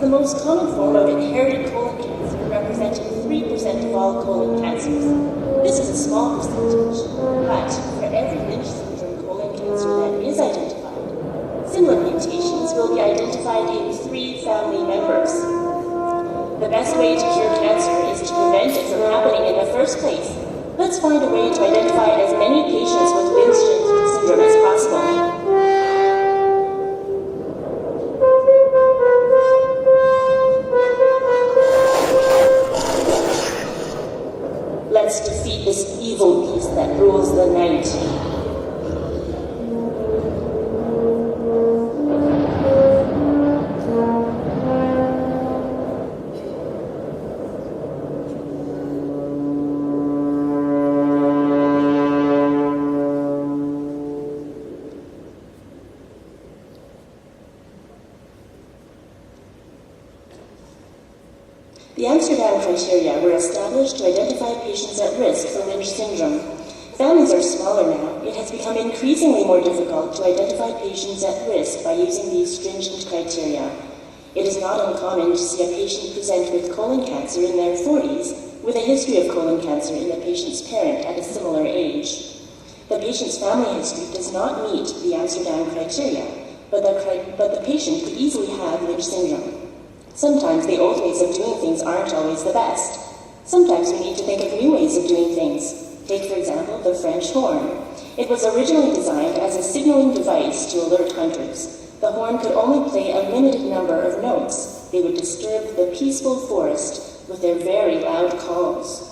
the most common form of inherited colon cancer, representing 3% of all colon cancers. This is a small percentage, but for every Lynch syndrome colon cancer that is identified, similar mutations will be identified in 3 family members. The best way to cure cancer is to prevent it from happening in the first place. Let's find a way to identify as many patients with Lynch syndrome as possible. Let's defeat this evil beast that rules the night. The Amsterdam criteria were established to identify patients at risk for Lynch syndrome. Families are smaller now. It has become increasingly more difficult to identify patients at risk by using these stringent criteria. It is not uncommon to see a patient present with colon cancer in their 40s with a history of colon cancer in the patient's parent at a similar age. The patient's family history does not meet the Amsterdam criteria, but the patient could easily have Lynch syndrome. Sometimes the old ways of doing things aren't always the best. Sometimes we need to think of new ways of doing things. Take, for example, the French horn. It was originally designed as a signaling device to alert hunters. The horn could only play a limited number of notes. They would disturb the peaceful forest with their very loud calls.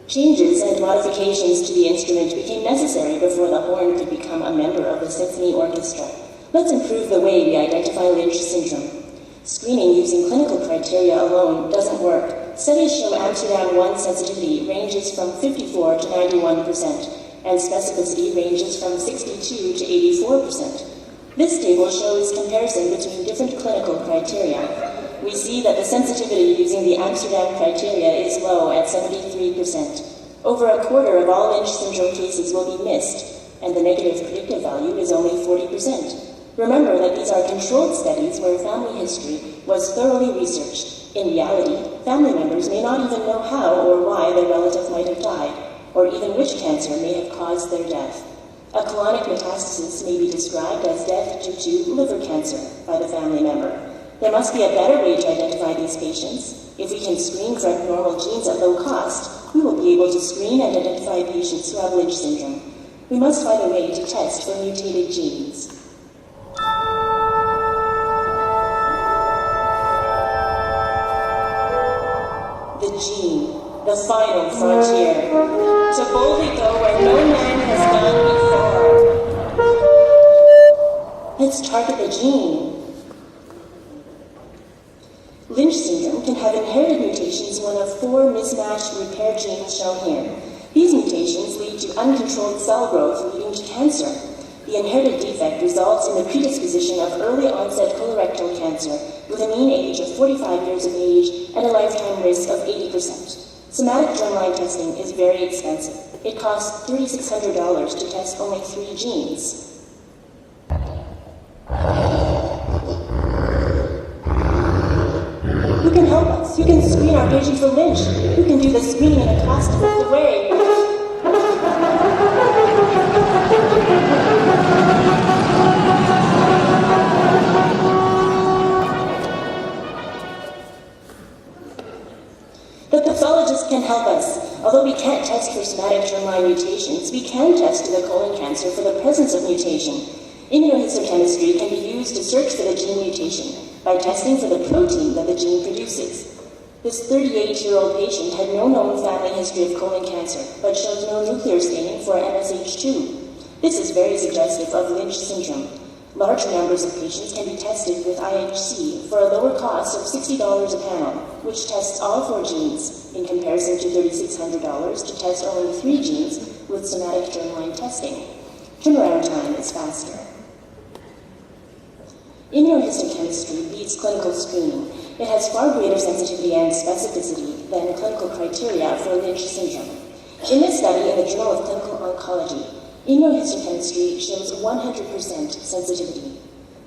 Changes and modifications to the instrument became necessary before the horn could become a member of the symphony orchestra. Let's improve the way we identify Lynch syndrome. Screening using clinical criteria alone doesn't work. Studies show Amsterdam 1 sensitivity ranges from 54 to 91%, and specificity ranges from 62 to 84%. This table shows comparison between different clinical criteria. We see that the sensitivity using the Amsterdam criteria is low at 73%. Over a quarter of all Lynch syndrome cases will be missed, and the negative predictive value is only 40%. Remember that these are controlled studies where family history was thoroughly researched. In reality, family members may not even know how or why their relative might have died, or even which cancer may have caused their death. A colonic metastasis may be described as death due to liver cancer by the family member. There must be a better way to identify these patients. If we can screen for abnormal genes at low cost, we will be able to screen and identify patients who have Lynch syndrome. We must find a way to test for mutated genes. The gene, the final frontier, to boldly go where no man has gone before. Let's target the gene. Lynch syndrome can have inherited mutations in one of 4 mismatched repair genes shown here. These mutations lead to uncontrolled cell growth, leading to cancer. The inherited defect results in the predisposition of early onset colorectal cancer, with a mean age of 45 years of age and a lifetime risk of 80%. Somatic germline testing is very expensive. It costs $3,600 to test only 3 genes. Who can help us? Who can screen our patient for Lynch? Who can do the screening in a cost-effective way? The pathologist can help us. Although we can't test for somatic germline mutations, we can test the colon cancer for the presence of mutation. Immunohistochemistry can be used to search for the gene mutation by testing for the protein that the gene produces. This 38-year-old patient had no known family history of colon cancer, but showed no nuclear staining for MSH2. This is very suggestive of Lynch syndrome. Larger numbers of patients can be tested with IHC for a lower cost of $60 a panel, which tests all 4 genes, in comparison to $3,600 to test only 3 genes with somatic germline testing. Turnaround time is faster. Immunohistochemistry beats clinical screening. It has far greater sensitivity and specificity than clinical criteria for Lynch syndrome. In this study in the Journal of Clinical Oncology, immunohistochemistry shows 100% sensitivity.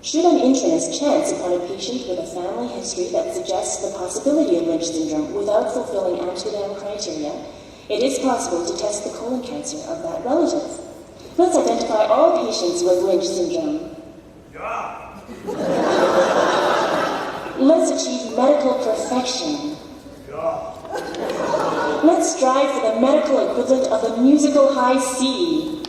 Should an internist chance upon a patient with a family history that suggests the possibility of Lynch syndrome without fulfilling Amsterdam criteria, it is possible to test the colon cancer of that relative. Let's identify all patients with Lynch syndrome. Yeah. Let's achieve medical perfection. Yeah. Let's strive for the medical equivalent of the musical high C.